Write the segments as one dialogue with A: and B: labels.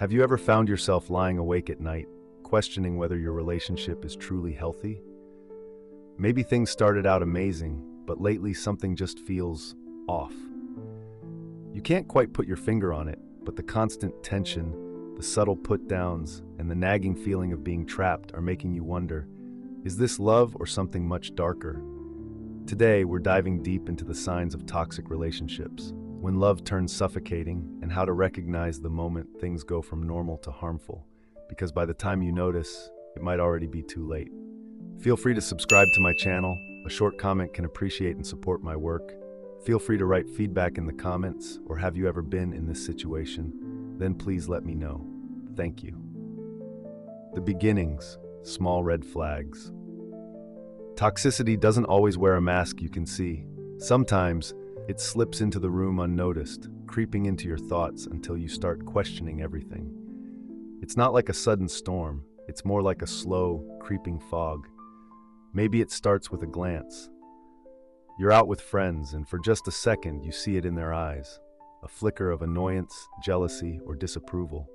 A: Have you ever found yourself lying awake at night, questioning whether your relationship is truly healthy? Maybe things started out amazing, but lately something just feels off. You can't quite put your finger on it, but the constant tension, the subtle put-downs, and the nagging feeling of being trapped are making you wonder, is this love or something much darker? Today, we're diving deep into the signs of toxic relationships, when love turns suffocating, and how to recognize the moment things go from normal to harmful, because by the time you notice, it might already be too late. Feel free to subscribe to my channel. A short comment can appreciate and support my work. Feel free to write feedback in the comments, or have you ever been in this situation? Then please let me know. Thank you. The beginnings, small red flags. Toxicity doesn't always wear a mask you can see. Sometimes, it slips into the room unnoticed, creeping into your thoughts until you start questioning everything. It's not like a sudden storm, it's more like a slow, creeping fog. Maybe it starts with a glance. You're out with friends, and for just a second you see it in their eyes, a flicker of annoyance, jealousy, or disapproval.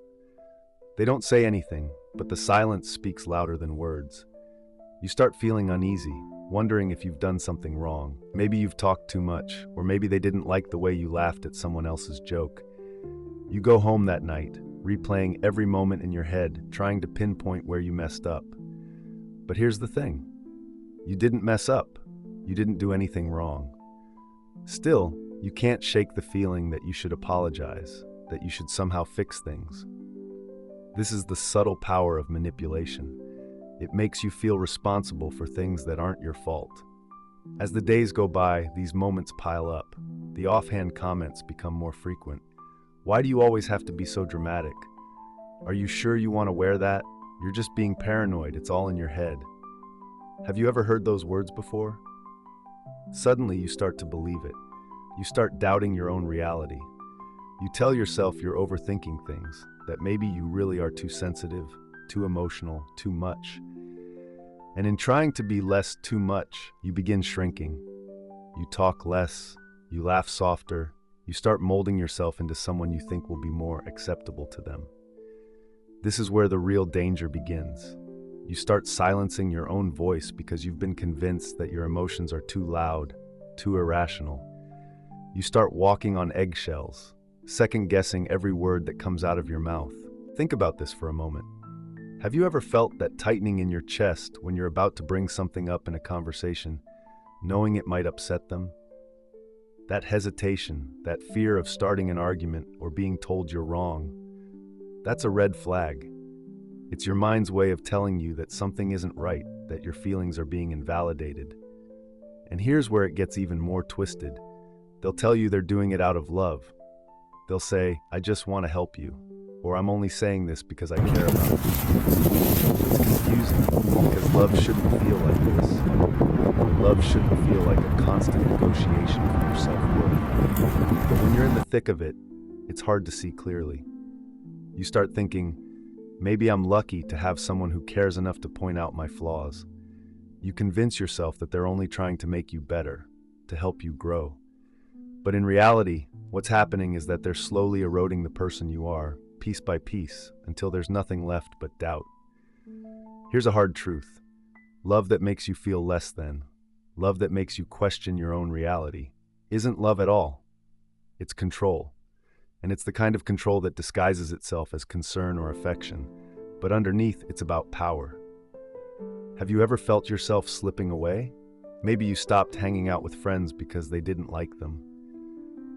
A: They don't say anything, but the silence speaks louder than words. You start feeling uneasy, wondering if you've done something wrong. Maybe you've talked too much, or maybe they didn't like the way you laughed at someone else's joke. You go home that night, replaying every moment in your head, trying to pinpoint where you messed up. But here's the thing. You didn't mess up. You didn't do anything wrong. Still, you can't shake the feeling that you should apologize, that you should somehow fix things. This is the subtle power of manipulation. It makes you feel responsible for things that aren't your fault. As the days go by, these moments pile up. The offhand comments become more frequent. Why do you always have to be so dramatic? Are you sure you want to wear that? You're just being paranoid, it's all in your head. Have you ever heard those words before? Suddenly you start to believe it. You start doubting your own reality. You tell yourself you're overthinking things, that maybe you really are too sensitive, too emotional, too much. And in trying to be less too much, you begin shrinking. You talk less, you laugh softer, you start molding yourself into someone you think will be more acceptable to them. This is where the real danger begins. You start silencing your own voice because you've been convinced that your emotions are too loud, too irrational. You start walking on eggshells, second-guessing every word that comes out of your mouth. Think about this for a moment. Have you ever felt that tightening in your chest when you're about to bring something up in a conversation, knowing it might upset them? That hesitation, that fear of starting an argument or being told you're wrong, that's a red flag. It's your mind's way of telling you that something isn't right, that your feelings are being invalidated. And here's where it gets even more twisted. They'll tell you they're doing it out of love. They'll say, "I just want to help you," or "I'm only saying this because I care about you." It's confusing because love shouldn't feel like this. Love shouldn't feel like a constant negotiation for your self-worth. But when you're in the thick of it, it's hard to see clearly. You start thinking, maybe I'm lucky to have someone who cares enough to point out my flaws. You convince yourself that they're only trying to make you better, to help you grow. But in reality, what's happening is that they're slowly eroding the person you are, piece by piece, until there's nothing left but doubt. Here's a hard truth. Love that makes you feel less than, love that makes you question your own reality, isn't love at all. It's control. And it's the kind of control that disguises itself as concern or affection, but underneath it's about power. Have you ever felt yourself slipping away? Maybe you stopped hanging out with friends because they didn't like them.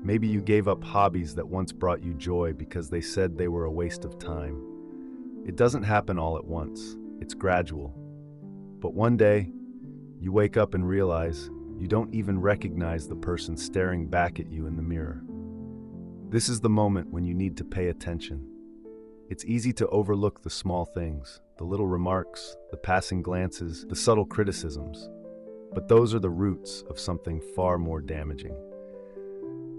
A: Maybe you gave up hobbies that once brought you joy because they said they were a waste of time. It doesn't happen all at once. It's gradual. But one day, you wake up and realize you don't even recognize the person staring back at you in the mirror. This is the moment when you need to pay attention. It's easy to overlook the small things, the little remarks, the passing glances, the subtle criticisms. But those are the roots of something far more damaging.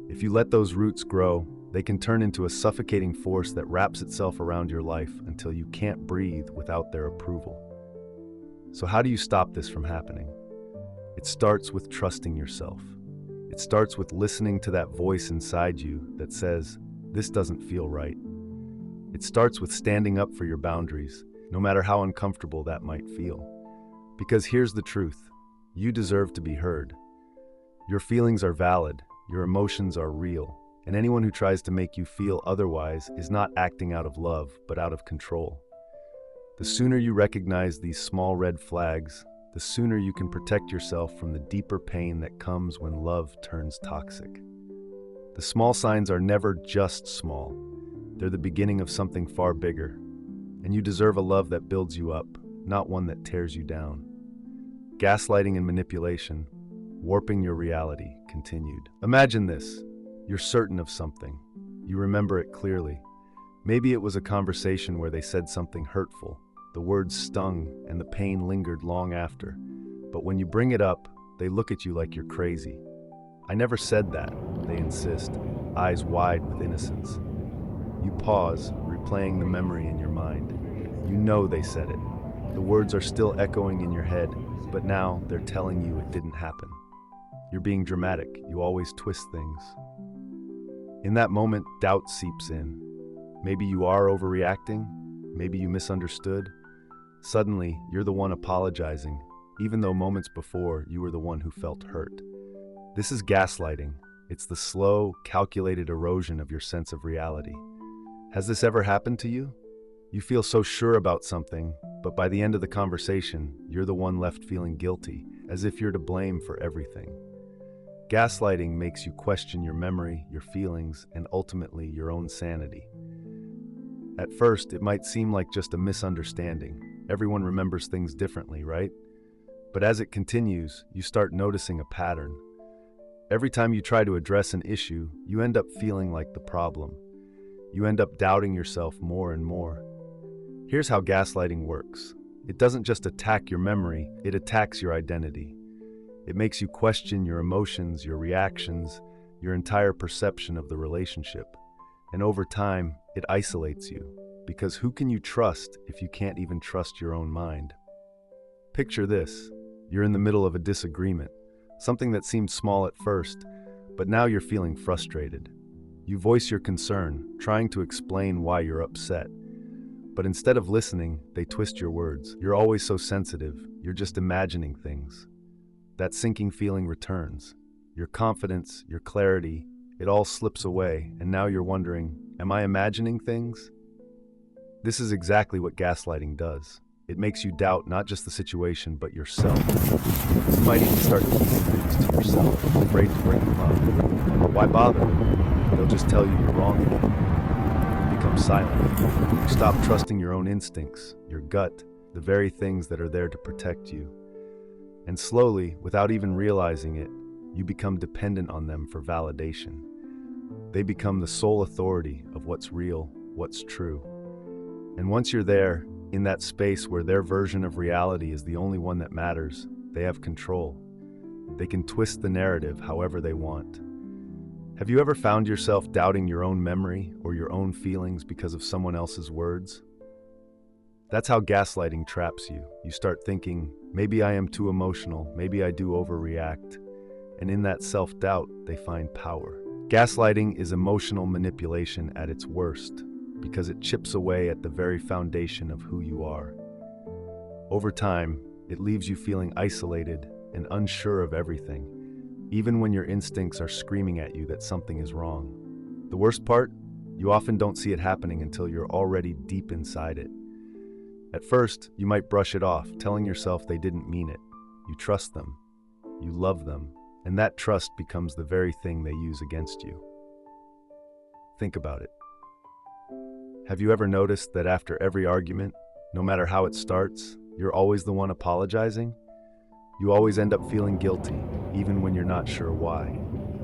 A: If you let those roots grow, they can turn into a suffocating force that wraps itself around your life until you can't breathe without their approval. So how do you stop this from happening? It starts with trusting yourself. It starts with listening to that voice inside you that says, "This doesn't feel right." It starts with standing up for your boundaries, no matter how uncomfortable that might feel. Because here's the truth: you deserve to be heard. Your feelings are valid, your emotions are real, and anyone who tries to make you feel otherwise is not acting out of love, but out of control. The sooner you recognize these small red flags, the sooner you can protect yourself from the deeper pain that comes when love turns toxic. The small signs are never just small. They're the beginning of something far bigger. And you deserve a love that builds you up, not one that tears you down. Gaslighting and manipulation, warping your reality, continued. Imagine this. You're certain of something. You remember it clearly. Maybe it was a conversation where they said something hurtful. The words stung and the pain lingered long after. But when you bring it up, they look at you like you're crazy. "I never said that," they insist, eyes wide with innocence. You pause, replaying the memory in your mind. You know they said it. The words are still echoing in your head, but now they're telling you it didn't happen. You're being dramatic. You always twist things. In that moment, doubt seeps in. Maybe you are overreacting. Maybe you misunderstood. Suddenly, you're the one apologizing, even though moments before you were the one who felt hurt. This is gaslighting. It's the slow, calculated erosion of your sense of reality. Has this ever happened to you? You feel so sure about something, but by the end of the conversation, you're the one left feeling guilty, as if you're to blame for everything. Gaslighting makes you question your memory, your feelings, and ultimately your own sanity. At first, it might seem like just a misunderstanding. Everyone remembers things differently, right? But as it continues, you start noticing a pattern. Every time you try to address an issue, you end up feeling like the problem. You end up doubting yourself more and more. Here's how gaslighting works. It doesn't just attack your memory, it attacks your identity. It makes you question your emotions, your reactions, your entire perception of the relationship. And over time, it isolates you. Because who can you trust if you can't even trust your own mind? Picture this. You're in the middle of a disagreement, something that seemed small at first, but now you're feeling frustrated. You voice your concern, trying to explain why you're upset. But instead of listening, they twist your words. You're always so sensitive, you're just imagining things. That sinking feeling returns. Your confidence, your clarity, it all slips away, and now you're wondering, am I imagining things? This is exactly what gaslighting does. It makes you doubt not just the situation, but yourself. You might even start keeping things to yourself, afraid to bring them up. But why bother? They'll just tell you you're wrong again. You become silent. You stop trusting your own instincts, your gut, the very things that are there to protect you. And slowly, without even realizing it, you become dependent on them for validation. They become the sole authority of what's real, what's true. And once you're there, in that space where their version of reality is the only one that matters, they have control. They can twist the narrative however they want. Have you ever found yourself doubting your own memory or your own feelings because of someone else's words? That's how gaslighting traps you. You start thinking, maybe I am too emotional, maybe I do overreact. And in that self-doubt, they find power. Gaslighting is emotional manipulation at its worst, because it chips away at the very foundation of who you are. Over time, it leaves you feeling isolated and unsure of everything, even when your instincts are screaming at you that something is wrong. The worst part? You often don't see it happening until you're already deep inside it. At first, you might brush it off, telling yourself they didn't mean it. You trust them. You love them. And that trust becomes the very thing they use against you. Think about it. Have you ever noticed that after every argument, no matter how it starts, you're always the one apologizing? You always end up feeling guilty, even when you're not sure why.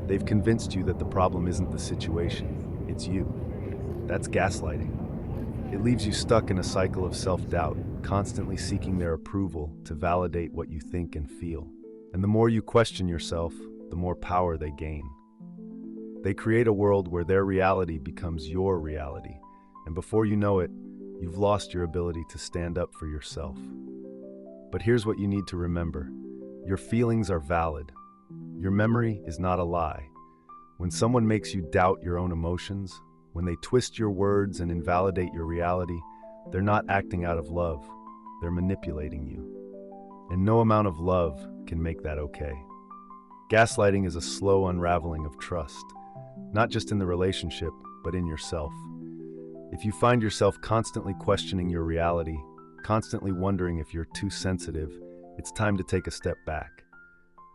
A: They've convinced you that the problem isn't the situation, it's you. That's gaslighting. It leaves you stuck in a cycle of self-doubt, constantly seeking their approval to validate what you think and feel. And the more you question yourself, the more power they gain. They create a world where their reality becomes your reality, and before you know it, you've lost your ability to stand up for yourself. But here's what you need to remember. Your feelings are valid. Your memory is not a lie. When someone makes you doubt your own emotions, When they twist your words and invalidate your reality, they're not acting out of love, they're manipulating you. And no amount of love can make that okay. Gaslighting is a slow unraveling of trust, not just in the relationship, but in yourself. If you find yourself constantly questioning your reality, constantly wondering if you're too sensitive, it's time to take a step back.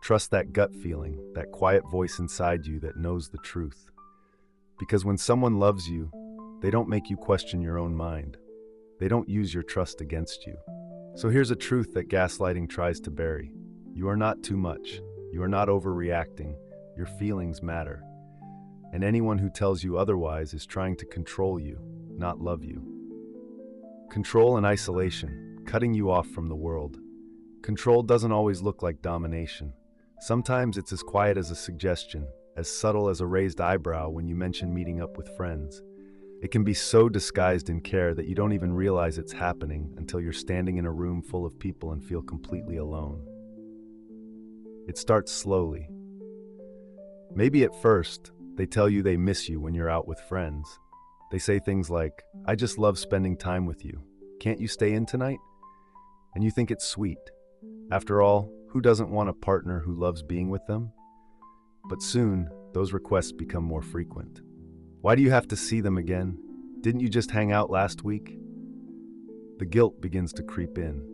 A: Trust that gut feeling, that quiet voice inside you that knows the truth. Because when someone loves you, they don't make you question your own mind. They don't use your trust against you. So here's a truth that gaslighting tries to bury. You are not too much. You are not overreacting. Your feelings matter. And anyone who tells you otherwise is trying to control you, not love you. Control and isolation, cutting you off from the world. Control doesn't always look like domination. Sometimes it's as quiet as a suggestion, as subtle as a raised eyebrow when you mention meeting up with friends. It can be so disguised in care that you don't even realize it's happening until you're standing in a room full of people and feel completely alone. It starts slowly. Maybe at first, they tell you they miss you when you're out with friends. They say things like, "I just love spending time with you. Can't you stay in tonight?" And you think it's sweet. After all, who doesn't want a partner who loves being with them? But soon, those requests become more frequent. Why do you have to see them again? Didn't you just hang out last week? The guilt begins to creep in.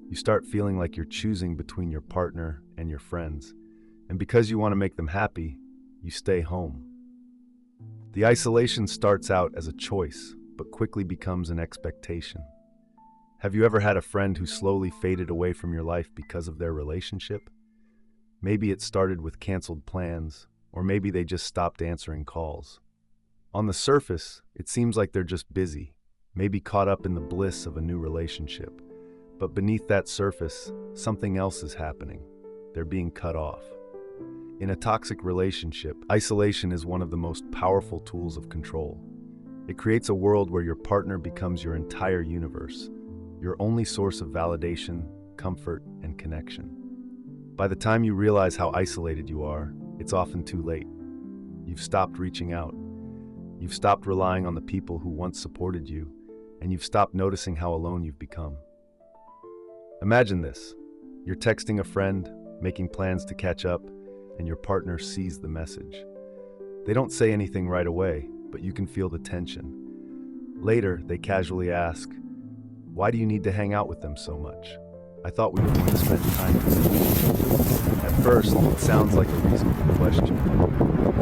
A: You start feeling like you're choosing between your partner and your friends. And because you want to make them happy, you stay home. The isolation starts out as a choice, but quickly becomes an expectation. Have you ever had a friend who slowly faded away from your life because of their relationship? Maybe it started with canceled plans, or maybe they just stopped answering calls. On the surface, it seems like they're just busy, maybe caught up in the bliss of a new relationship. But beneath that surface, something else is happening. They're being cut off. In a toxic relationship, isolation is one of the most powerful tools of control. It creates a world where your partner becomes your entire universe, your only source of validation, comfort, and connection. By the time you realize how isolated you are, it's often too late. You've stopped reaching out. You've stopped relying on the people who once supported you, and you've stopped noticing how alone you've become. Imagine this. You're texting a friend, making plans to catch up, and your partner sees the message. They don't say anything right away, but you can feel the tension. Later, they casually ask, "Why do you need to hang out with them so much? I thought we were going to spend time together." At first, it sounds like a reasonable question.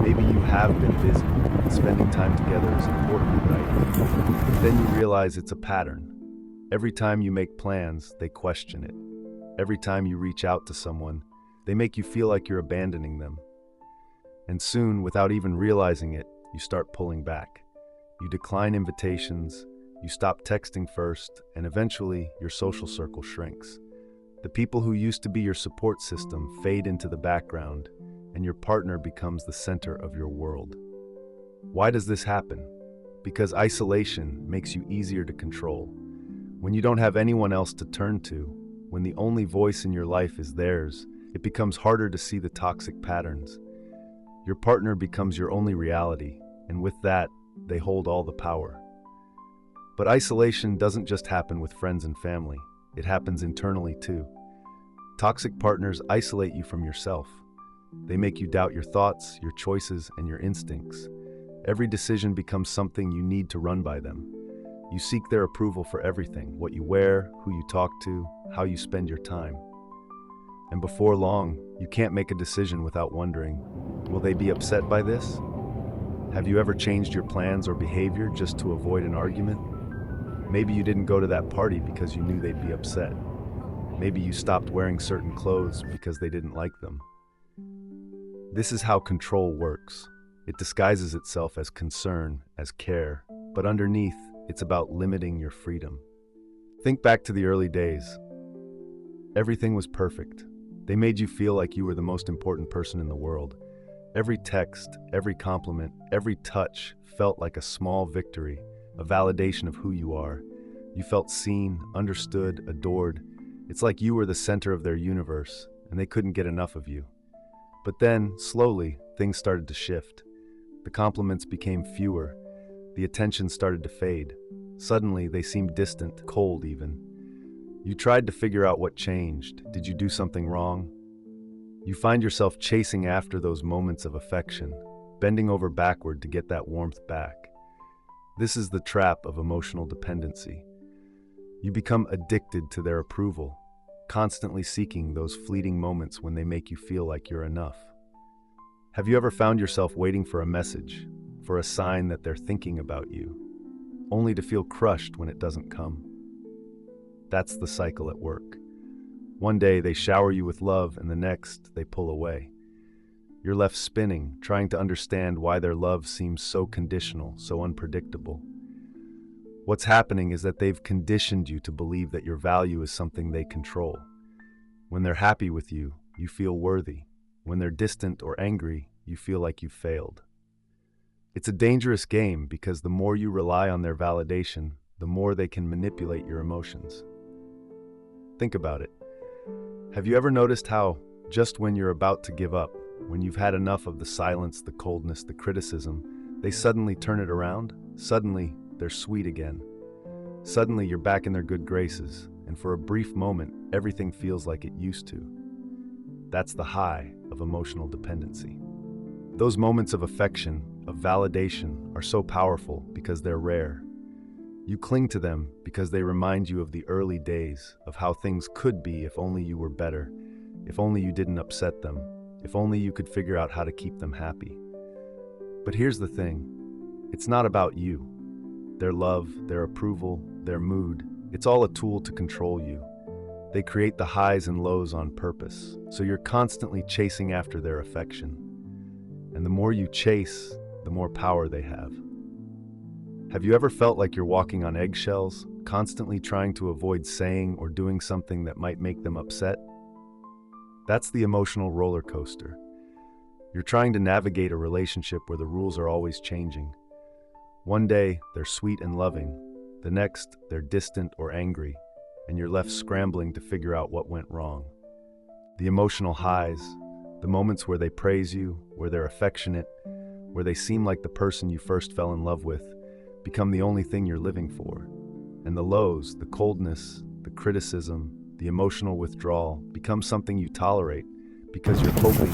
A: Maybe you have been busy, and spending time together is important, right? But then you realize it's a pattern. Every time you make plans, they question it. Every time you reach out to someone, they make you feel like you're abandoning them. And soon, without even realizing it, you start pulling back. You decline invitations, you stop texting first, and eventually your social circle shrinks. The people who used to be your support system fade into the background, and your partner becomes the center of your world. Why does this happen? Because isolation makes you easier to control. When you don't have anyone else to turn to, when the only voice in your life is theirs, it becomes harder to see the toxic patterns. Your partner becomes your only reality, and with that, they hold all the power. But isolation doesn't just happen with friends and family. It happens internally too. Toxic partners isolate you from yourself. They make you doubt your thoughts, your choices, and your instincts. Every decision becomes something you need to run by them. You seek their approval for everything: what you wear, who you talk to, how you spend your time. And before long, you can't make a decision without wondering, will they be upset by this? Have you ever changed your plans or behavior just to avoid an argument? Maybe you didn't go to that party because you knew they'd be upset. Maybe you stopped wearing certain clothes because they didn't like them. This is how control works. It disguises itself as concern, as care, but underneath, it's about limiting your freedom. Think back to the early days. Everything was perfect. They made you feel like you were the most important person in the world. Every text, every compliment, every touch felt like a small victory, a validation of who you are. You felt seen, understood, adored. It's like you were the center of their universe, and they couldn't get enough of you. But then, slowly, things started to shift. The compliments became fewer. The attention started to fade. Suddenly, they seemed distant, cold even. You tried to figure out what changed. Did you do something wrong? You find yourself chasing after those moments of affection, bending over backward to get that warmth back. This is the trap of emotional dependency. You become addicted to their approval, constantly seeking those fleeting moments when they make you feel like you're enough. Have you ever found yourself waiting for a message, for a sign that they're thinking about you, only to feel crushed when it doesn't come? That's the cycle at work. One day they shower you with love, and the next they pull away. You're left spinning, trying to understand why their love seems so conditional, so unpredictable. What's happening is that they've conditioned you to believe that your value is something they control. When they're happy with you, you feel worthy. When they're distant or angry, you feel like you've failed. It's a dangerous game because the more you rely on their validation, the more they can manipulate your emotions. Think about it. Have you ever noticed how, just when you're about to give up, when you've had enough of the silence, the coldness, the criticism, they suddenly turn it around? Suddenly, they're sweet again. Suddenly, you're back in their good graces, and for a brief moment, everything feels like it used to. That's the high of emotional dependency. Those moments of affection, of validation, are so powerful because they're rare. You cling to them because they remind you of the early days, of how things could be if only you were better, if only you didn't upset them, if only you could figure out how to keep them happy. But here's the thing, it's not about you. Their love, their approval, their mood, it's all a tool to control you. They create the highs and lows on purpose, so you're constantly chasing after their affection. And the more you chase, the more power they have. Have you ever felt like you're walking on eggshells, constantly trying to avoid saying or doing something that might make them upset? That's the emotional roller coaster. You're trying to navigate a relationship where the rules are always changing. One day, they're sweet and loving. The next, they're distant or angry, and you're left scrambling to figure out what went wrong. The emotional highs, the moments where they praise you, where they're affectionate, where they seem like the person you first fell in love with, become the only thing you're living for. And the lows, the coldness, the criticism, the emotional withdrawal become something you tolerate because you're hoping,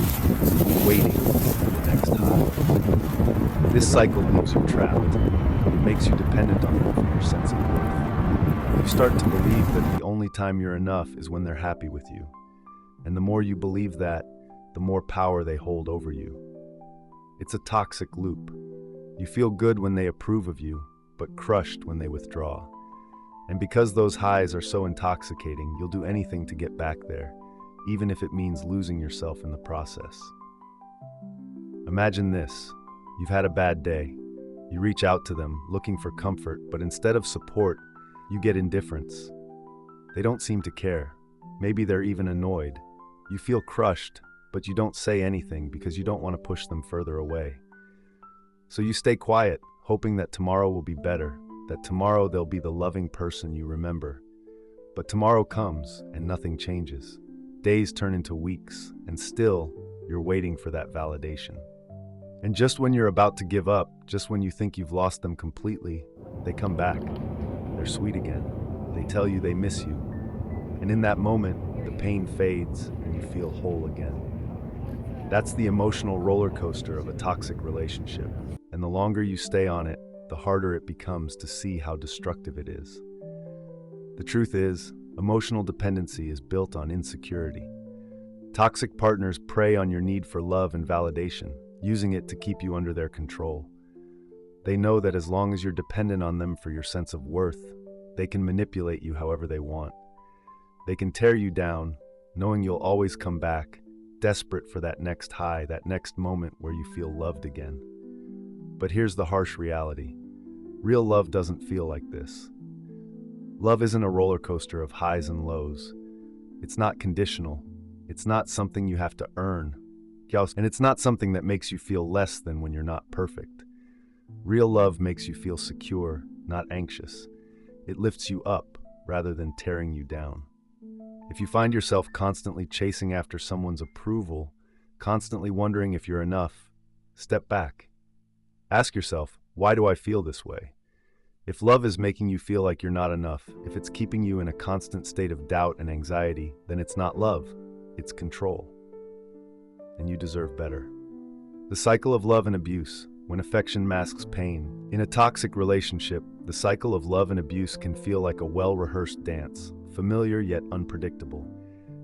A: waiting for the next high. This cycle leaves you trapped. It makes you dependent on them for your sense of worth. You start to believe that the only time you're enough is when they're happy with you. And the more you believe that, the more power they hold over you. It's a toxic loop. You feel good when they approve of you, but crushed when they withdraw. And because those highs are so intoxicating, you'll do anything to get back there, even if it means losing yourself in the process. Imagine this. You've had a bad day. You reach out to them, looking for comfort, but instead of support, you get indifference. They don't seem to care. Maybe they're even annoyed. You feel crushed, but you don't say anything because you don't want to push them further away. So you stay quiet, hoping that tomorrow will be better, that tomorrow they'll be the loving person you remember. But tomorrow comes and nothing changes. Days turn into weeks, and still, you're waiting for that validation. And just when you're about to give up, just when you think you've lost them completely, they come back. They're sweet again. They tell you they miss you. And in that moment, the pain fades and you feel whole again. That's the emotional roller coaster of a toxic relationship. And the longer you stay on it, the harder it becomes to see how destructive it is. The truth is, emotional dependency is built on insecurity. Toxic partners prey on your need for love and validation, using it to keep you under their control. They know that as long as you're dependent on them for your sense of worth, they can manipulate you however they want. They can tear you down, knowing you'll always come back, desperate for that next high, that next moment where you feel loved again. But here's the harsh reality. Real love doesn't feel like this. Love isn't a roller coaster of highs and lows. It's not conditional. It's not something you have to earn. And it's not something that makes you feel less than when you're not perfect. Real love makes you feel secure, not anxious. It lifts you up rather than tearing you down. If you find yourself constantly chasing after someone's approval, constantly wondering if you're enough, step back. Ask yourself, Why do I feel this way? If love is making you feel like you're not enough, if it's keeping you in a constant state of doubt and anxiety, then it's not love, it's control. And you deserve better. The cycle of love and abuse, when affection masks pain. In a toxic relationship, the cycle of love and abuse can feel like a well-rehearsed dance, familiar yet unpredictable.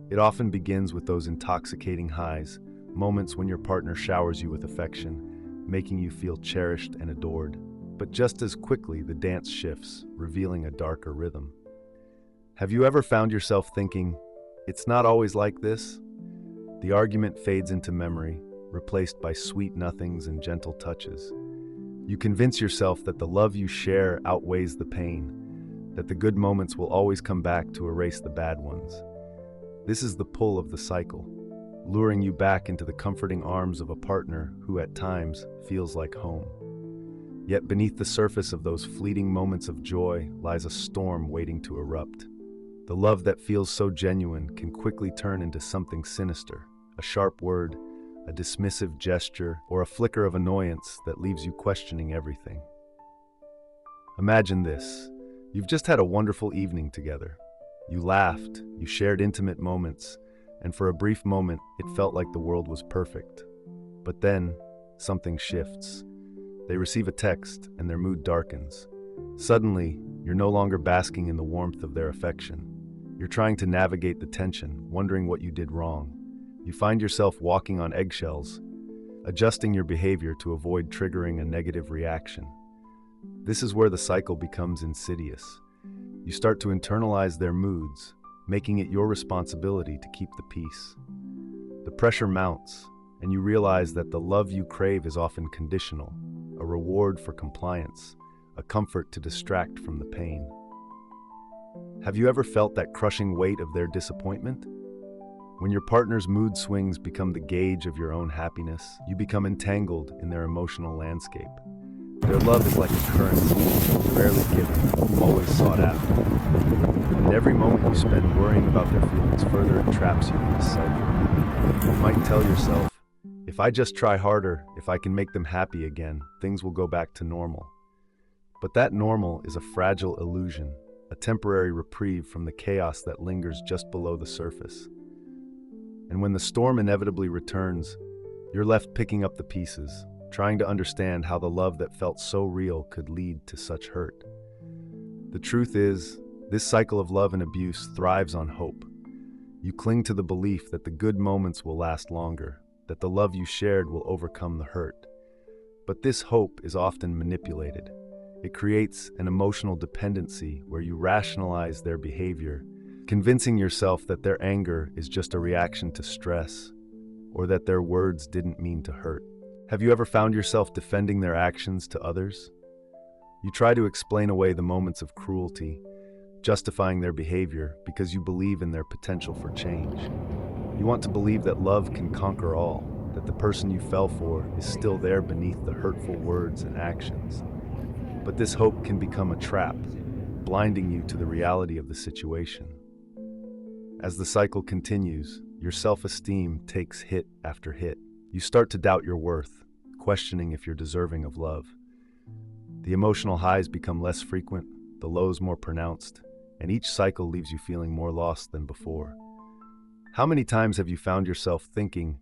A: It often begins with those intoxicating highs, moments when your partner showers you with affection, making you feel cherished and adored. But just as quickly, the dance shifts, revealing a darker rhythm. Have you ever found yourself thinking, "It's not always like this"? The argument fades into memory, replaced by sweet nothings and gentle touches. You convince yourself that the love you share outweighs the pain, that the good moments will always come back to erase the bad ones. This is the pull of the cycle, luring you back into the comforting arms of a partner who at times feels like home. Yet beneath the surface of those fleeting moments of joy lies a storm waiting to erupt. The love that feels so genuine can quickly turn into something sinister, a sharp word, a dismissive gesture, or a flicker of annoyance that leaves you questioning everything. Imagine this. You've just had a wonderful evening together. You laughed, you shared intimate moments, and for a brief moment, it felt like the world was perfect. But then, something shifts. They receive a text, and their mood darkens. Suddenly, you're no longer basking in the warmth of their affection. You're trying to navigate the tension, wondering what you did wrong. You find yourself walking on eggshells, adjusting your behavior to avoid triggering a negative reaction. This is where the cycle becomes insidious. You start to internalize their moods, making it your responsibility to keep the peace. The pressure mounts, and you realize that the love you crave is often conditional, a reward for compliance, a comfort to distract from the pain. Have you ever felt that crushing weight of their disappointment? When your partner's mood swings become the gauge of your own happiness, you become entangled in their emotional landscape. Their love is like a currency, rarely given, always sought after. And every moment you spend worrying about their feelings further entraps you in this cycle. You might tell yourself, if I just try harder, if I can make them happy again, things will go back to normal. But that normal is a fragile illusion, a temporary reprieve from the chaos that lingers just below the surface. And when the storm inevitably returns, you're left picking up the pieces, trying to understand how the love that felt so real could lead to such hurt. The truth is, this cycle of love and abuse thrives on hope. You cling to the belief that the good moments will last longer, that the love you shared will overcome the hurt. But this hope is often manipulated. It creates an emotional dependency where you rationalize their behavior, convincing yourself that their anger is just a reaction to stress, or that their words didn't mean to hurt. Have you ever found yourself defending their actions to others? You try to explain away the moments of cruelty, justifying their behavior because you believe in their potential for change. You want to believe that love can conquer all, that the person you fell for is still there beneath the hurtful words and actions. But this hope can become a trap, blinding you to the reality of the situation. As the cycle continues, your self-esteem takes hit after hit. You start to doubt your worth, questioning if you're deserving of love. The emotional highs become less frequent, the lows more pronounced, and each cycle leaves you feeling more lost than before. How many times have you found yourself thinking,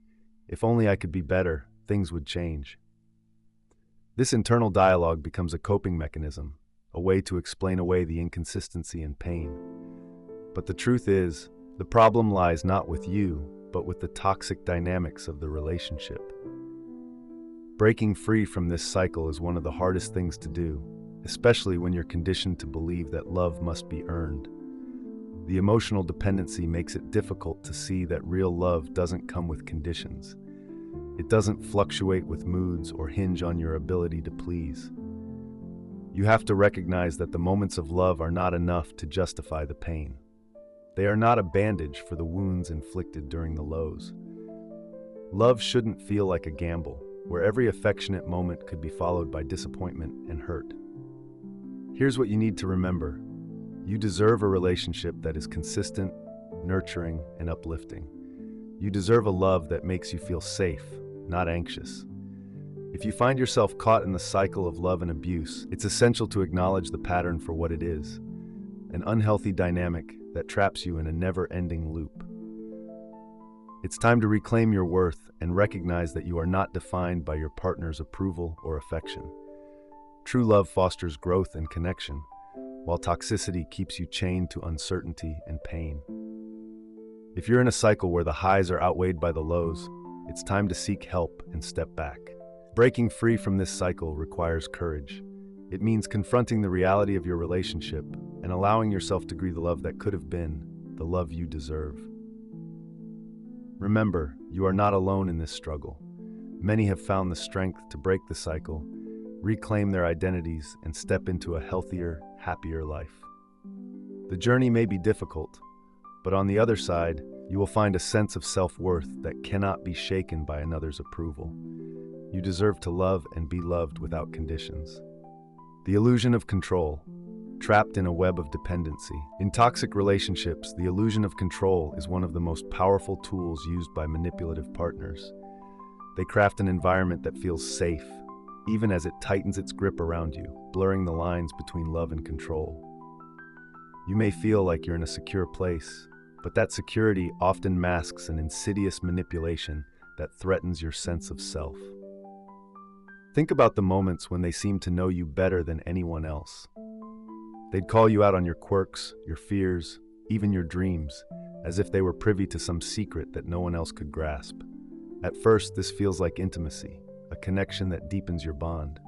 A: if only I could be better, things would change? This internal dialogue becomes a coping mechanism, a way to explain away the inconsistency and pain. But the truth is, the problem lies not with you, but with the toxic dynamics of the relationship. Breaking free from this cycle is one of the hardest things to do, especially when you're conditioned to believe that love must be earned. The emotional dependency makes it difficult to see that real love doesn't come with conditions. It doesn't fluctuate with moods or hinge on your ability to please. You have to recognize that the moments of love are not enough to justify the pain. They are not a bandage for the wounds inflicted during the lows. Love shouldn't feel like a gamble, where every affectionate moment could be followed by disappointment and hurt. Here's what you need to remember. You deserve a relationship that is consistent, nurturing, and uplifting. You deserve a love that makes you feel safe, not anxious. If you find yourself caught in the cycle of love and abuse, it's essential to acknowledge the pattern for what it is, an unhealthy dynamic that traps you in a never-ending loop. It's time to reclaim your worth and recognize that you are not defined by your partner's approval or affection. True love fosters growth and connection, while toxicity keeps you chained to uncertainty and pain. If you're in a cycle where the highs are outweighed by the lows, it's time to seek help and step back. Breaking free from this cycle requires courage. It means confronting the reality of your relationship and allowing yourself to grieve the love that could have been, the love you deserve. Remember, you are not alone in this struggle. Many have found the strength to break the cycle, reclaim their identities, and step into a healthier, happier life. The journey may be difficult, but on the other side, you will find a sense of self-worth that cannot be shaken by another's approval. You deserve to love and be loved without conditions. The illusion of control, trapped in a web of dependency. In toxic relationships, the illusion of control is one of the most powerful tools used by manipulative partners. They craft an environment that feels safe, even as it tightens its grip around you, blurring the lines between love and control. You may feel like you're in a secure place, but that security often masks an insidious manipulation that threatens your sense of self. Think about the moments when they seem to know you better than anyone else. They'd call you out on your quirks, your fears, even your dreams, as if they were privy to some secret that no one else could grasp. At first, this feels like intimacy, a connection that deepens your bond.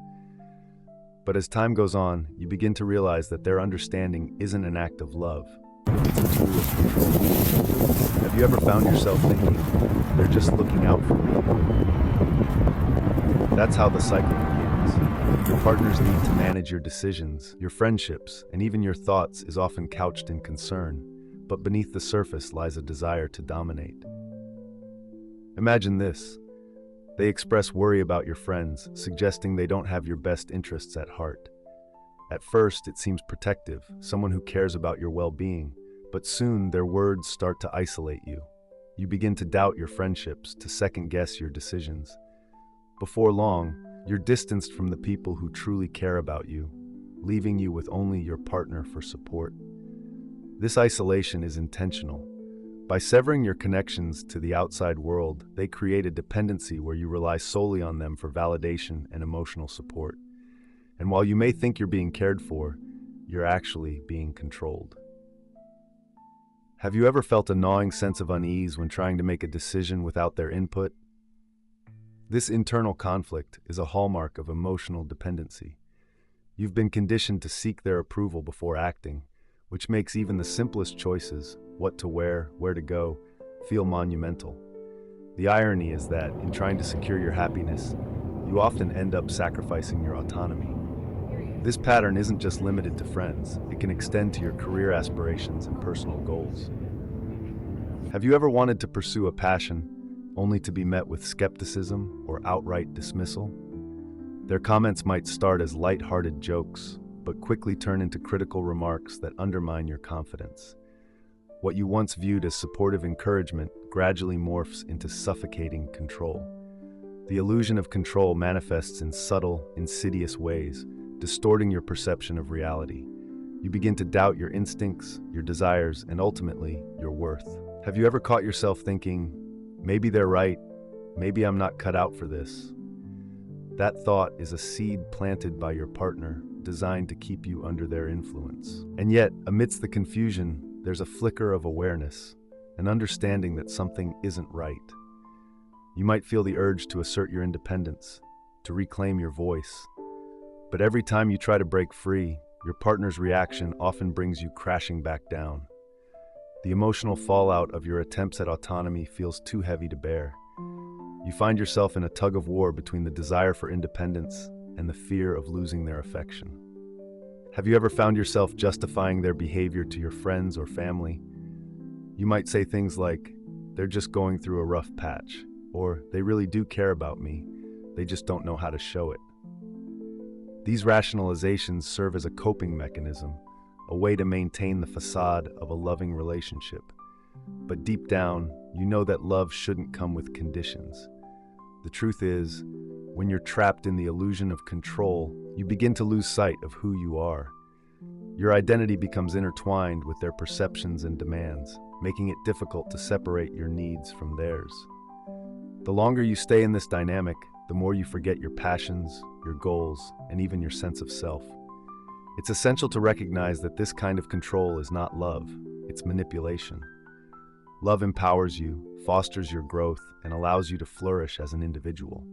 A: But as time goes on, you begin to realize that their understanding isn't an act of love, it's a tool of control. Have you ever found yourself thinking, they're just looking out for me? That's how the cycle begins. Your partner's need to manage your decisions, your friendships, and even your thoughts is often couched in concern, but beneath the surface lies a desire to dominate. Imagine this. They express worry about your friends, suggesting they don't have your best interests at heart. At first, it seems protective, someone who cares about your well-being, but soon their words start to isolate you. You begin to doubt your friendships, to second-guess your decisions. Before long, you're distanced from the people who truly care about you, leaving you with only your partner for support. This isolation is intentional. By severing your connections to the outside world, they create a dependency where you rely solely on them for validation and emotional support. And while you may think you're being cared for, you're actually being controlled. Have you ever felt a gnawing sense of unease when trying to make a decision without their input? This internal conflict is a hallmark of emotional dependency. You've been conditioned to seek their approval before acting, which makes even the simplest choices, what to wear, where to go, feel monumental. The irony is that, in trying to secure your happiness, you often end up sacrificing your autonomy. This pattern isn't just limited to friends, it can extend to your career aspirations and personal goals. Have you ever wanted to pursue a passion, only to be met with skepticism or outright dismissal? Their comments might start as light-hearted jokes, but quickly turn into critical remarks that undermine your confidence. What you once viewed as supportive encouragement gradually morphs into suffocating control. The illusion of control manifests in subtle, insidious ways, distorting your perception of reality. You begin to doubt your instincts, your desires, and ultimately, your worth. Have you ever caught yourself thinking, maybe they're right, maybe I'm not cut out for this? That thought is a seed planted by your partner, designed to keep you under their influence. And yet, amidst the confusion, there's a flicker of awareness, an understanding that something isn't right. You might feel the urge to assert your independence, to reclaim your voice. But every time you try to break free, your partner's reaction often brings you crashing back down. The emotional fallout of your attempts at autonomy feels too heavy to bear. You find yourself in a tug-of-war between the desire for independence and the fear of losing their affection. Have you ever found yourself justifying their behavior to your friends or family? You might say things like, they're just going through a rough patch, or they really do care about me, they just don't know how to show it. These rationalizations serve as a coping mechanism, a way to maintain the facade of a loving relationship. But deep down, you know that love shouldn't come with conditions. The truth is, When you're trapped in the illusion of control, you begin to lose sight of who you are. Your identity becomes intertwined with their perceptions and demands, making it difficult to separate your needs from theirs. The longer you stay in this dynamic, the more you forget your passions, your goals, and even your sense of self. It's essential to recognize that this kind of control is not love, it's manipulation. Love empowers you, fosters your growth, and allows you to flourish as an individual.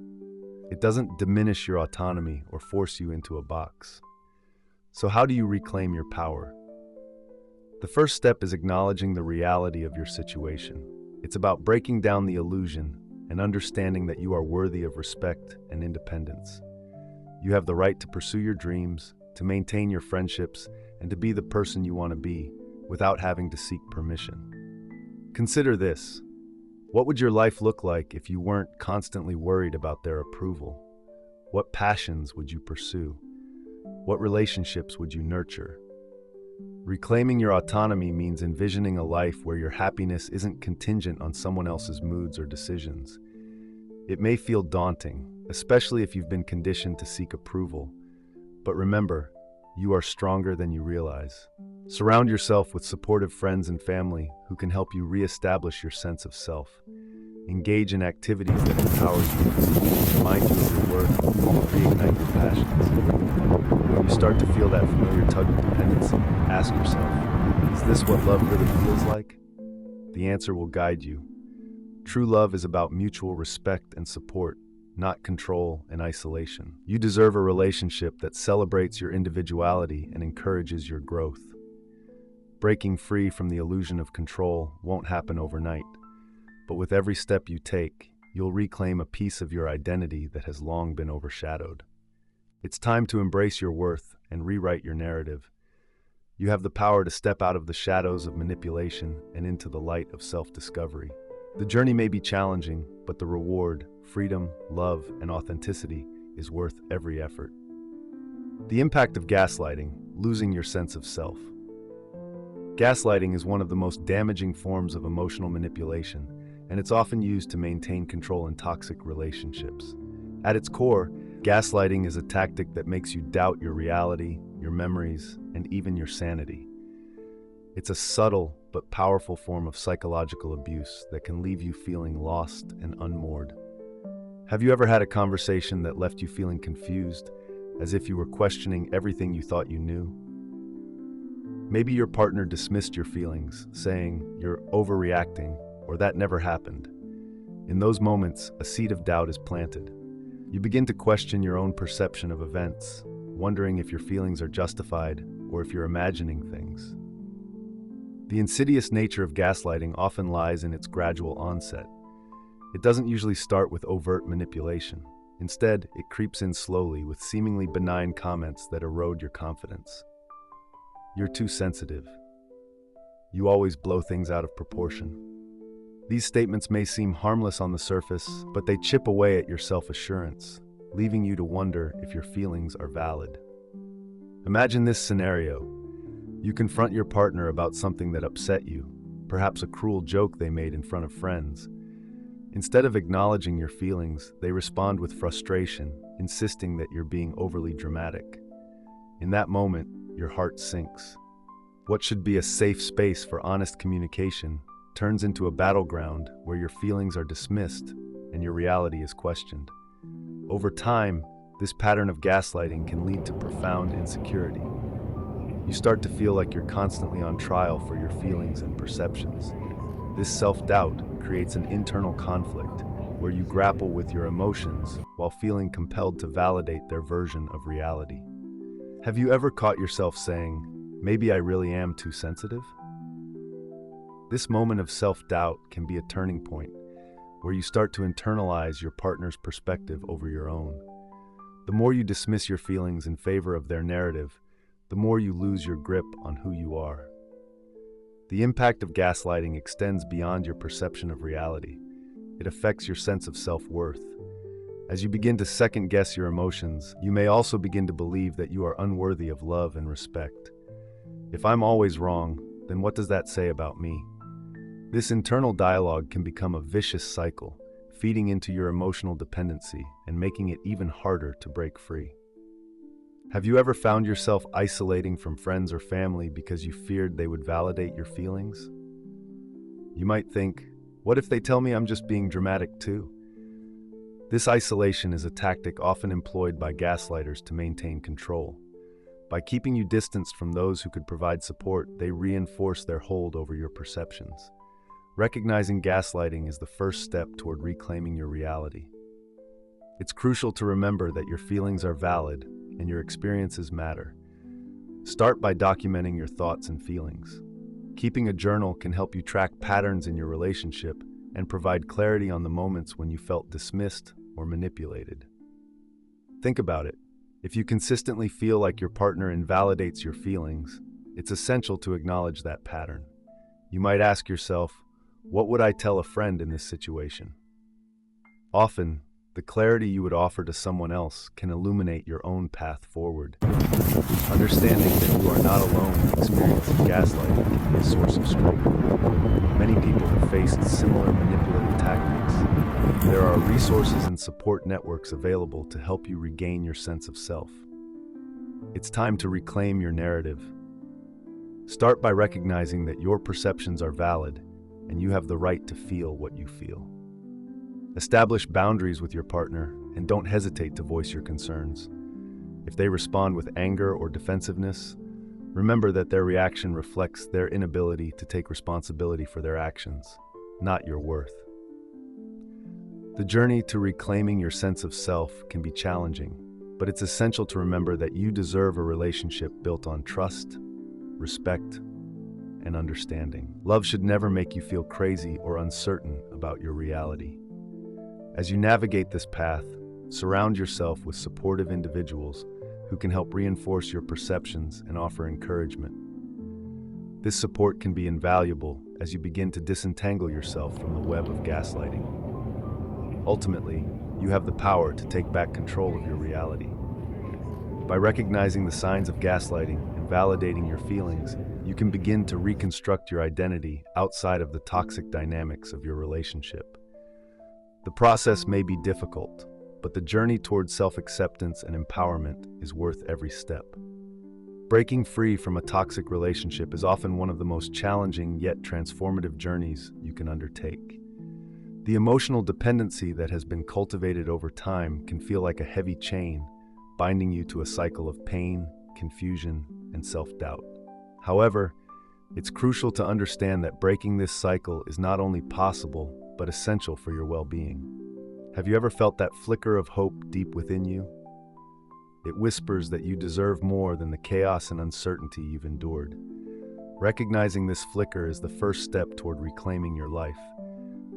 A: It doesn't diminish your autonomy or force you into a box. So how do you reclaim your power? The first step is acknowledging the reality of your situation. It's about breaking down the illusion and understanding that you are worthy of respect and independence. You have the right to pursue your dreams, to maintain your friendships, and to be the person you want to be without having to seek permission. Consider this. What would your life look like if you weren't constantly worried about their approval? What passions would you pursue? What relationships would you nurture? Reclaiming your autonomy means envisioning a life where your happiness isn't contingent on someone else's moods or decisions. It may feel daunting, especially if you've been conditioned to seek approval. But remember, you are stronger than you realize. Surround yourself with supportive friends and family who can help you reestablish your sense of self. Engage in activities that empower you, remind you of your worth, and reignite your passions. When you start to feel that familiar tug of dependency, ask yourself, is this what love really feels like? The answer will guide you. True love is about mutual respect and support, not control and isolation. You deserve a relationship that celebrates your individuality and encourages your growth. Breaking free from the illusion of control won't happen overnight, but with every step you take, you'll reclaim a piece of your identity that has long been overshadowed. It's time to embrace your worth and rewrite your narrative. You have the power to step out of the shadows of manipulation and into the light of self-discovery. The journey may be challenging, but the reward, freedom, love, and authenticity is worth every effort. The impact of gaslighting, losing your sense of self. Gaslighting is one of the most damaging forms of emotional manipulation, and it's often used to maintain control in toxic relationships. At its core, gaslighting is a tactic that makes you doubt your reality, your memories, and even your sanity. It's a subtle but powerful form of psychological abuse that can leave you feeling lost and unmoored. Have you ever had a conversation that left you feeling confused, as if you were questioning everything you thought you knew? Maybe your partner dismissed your feelings, saying you're overreacting or that never happened. In those moments, a seed of doubt is planted. You begin to question your own perception of events, wondering if your feelings are justified or if you're imagining things. The insidious nature of gaslighting often lies in its gradual onset. It doesn't usually start with overt manipulation. Instead, it creeps in slowly with seemingly benign comments that erode your confidence. You're too sensitive. You always blow things out of proportion. These statements may seem harmless on the surface, but they chip away at your self-assurance, leaving you to wonder if your feelings are valid. Imagine this scenario. You confront your partner about something that upset you, perhaps a cruel joke they made in front of friends. Instead of acknowledging your feelings, they respond with frustration, insisting that you're being overly dramatic. In that moment, your heart sinks. What should be a safe space for honest communication turns into a battleground where your feelings are dismissed and your reality is questioned. Over time, this pattern of gaslighting can lead to profound insecurity. You start to feel like you're constantly on trial for your feelings and perceptions. This self-doubt creates an internal conflict where you grapple with your emotions while feeling compelled to validate their version of reality. Have you ever caught yourself saying, "Maybe I really am too sensitive"? This moment of self-doubt can be a turning point where you start to internalize your partner's perspective over your own. The more you dismiss your feelings in favor of their narrative, the more you lose your grip on who you are. The impact of gaslighting extends beyond your perception of reality. It affects your sense of self-worth. As you begin to second-guess your emotions, you may also begin to believe that you are unworthy of love and respect. If I'm always wrong, then what does that say about me? This internal dialogue can become a vicious cycle, feeding into your emotional dependency and making it even harder to break free. Have you ever found yourself isolating from friends or family because you feared they would validate your feelings? You might think, what if they tell me I'm just being dramatic too? This isolation is a tactic often employed by gaslighters to maintain control. By keeping you distanced from those who could provide support, they reinforce their hold over your perceptions. Recognizing gaslighting is the first step toward reclaiming your reality. It's crucial to remember that your feelings are valid and your experiences matter. Start by documenting your thoughts and feelings. Keeping a journal can help you track patterns in your relationship and provide clarity on the moments when you felt dismissed or manipulated. Think about it. If you consistently feel like your partner invalidates your feelings, it's essential to acknowledge that pattern. You might ask yourself, what would I tell a friend in this situation? Often, the clarity you would offer to someone else can illuminate your own path forward. Understanding that you are not alone in experiencing gaslighting can be a source of strength. Many people have faced similar manipulative tactics. There are resources and support networks available to help you regain your sense of self. It's time to reclaim your narrative. Start by recognizing that your perceptions are valid and you have the right to feel what you feel. Establish boundaries with your partner and don't hesitate to voice your concerns. If they respond with anger or defensiveness, remember that their reaction reflects their inability to take responsibility for their actions, not your worth. The journey to reclaiming your sense of self can be challenging, but it's essential to remember that you deserve a relationship built on trust, respect, and understanding. Love should never make you feel crazy or uncertain about your reality. As you navigate this path, surround yourself with supportive individuals who can help reinforce your perceptions and offer encouragement. This support can be invaluable as you begin to disentangle yourself from the web of gaslighting. Ultimately, you have the power to take back control of your reality. By recognizing the signs of gaslighting and validating your feelings, you can begin to reconstruct your identity outside of the toxic dynamics of your relationship. The process may be difficult, but the journey towards self-acceptance and empowerment is worth every step. Breaking free from a toxic relationship is often one of the most challenging yet transformative journeys you can undertake. The emotional dependency that has been cultivated over time can feel like a heavy chain, binding you to a cycle of pain, confusion, and self-doubt. However, it's crucial to understand that breaking this cycle is not only possible, but essential for your well-being. Have you ever felt that flicker of hope deep within you? It whispers that you deserve more than the chaos and uncertainty you've endured. Recognizing this flicker is the first step toward reclaiming your life.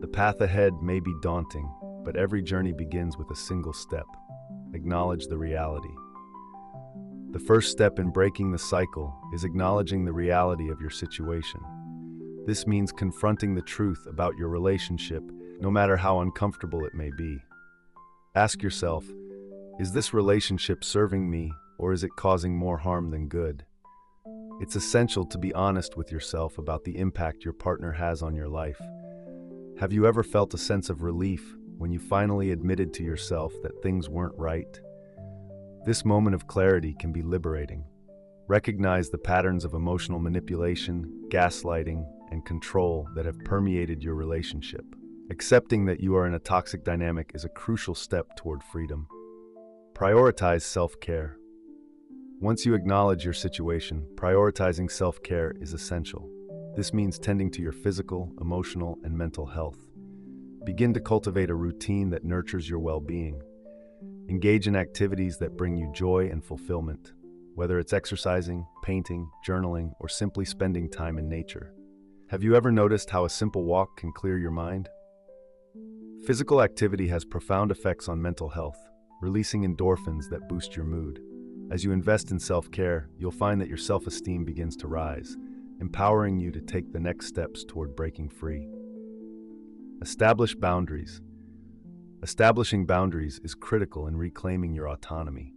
A: The path ahead may be daunting, but every journey begins with a single step. Acknowledge the reality. The first step in breaking the cycle is acknowledging the reality of your situation. This means confronting the truth about your relationship, no matter how uncomfortable it may be. Ask yourself, is this relationship serving me, or is it causing more harm than good? It's essential to be honest with yourself about the impact your partner has on your life. Have you ever felt a sense of relief when you finally admitted to yourself that things weren't right? This moment of clarity can be liberating. Recognize the patterns of emotional manipulation, gaslighting, and control that have permeated your relationship. Accepting that you are in a toxic dynamic is a crucial step toward freedom. Prioritize self-care. Once you acknowledge your situation, prioritizing self-care is essential. This means tending to your physical, emotional, and mental health. Begin to cultivate a routine that nurtures your well-being. Engage in activities that bring you joy and fulfillment, whether it's exercising, painting, journaling, or simply spending time in nature. Have you ever noticed how a simple walk can clear your mind? Physical activity has profound effects on mental health, releasing endorphins that boost your mood. As you invest in self-care, you'll find that your self-esteem begins to rise, empowering you to take the next steps toward breaking free. Establish boundaries. Establishing boundaries is critical in reclaiming your autonomy.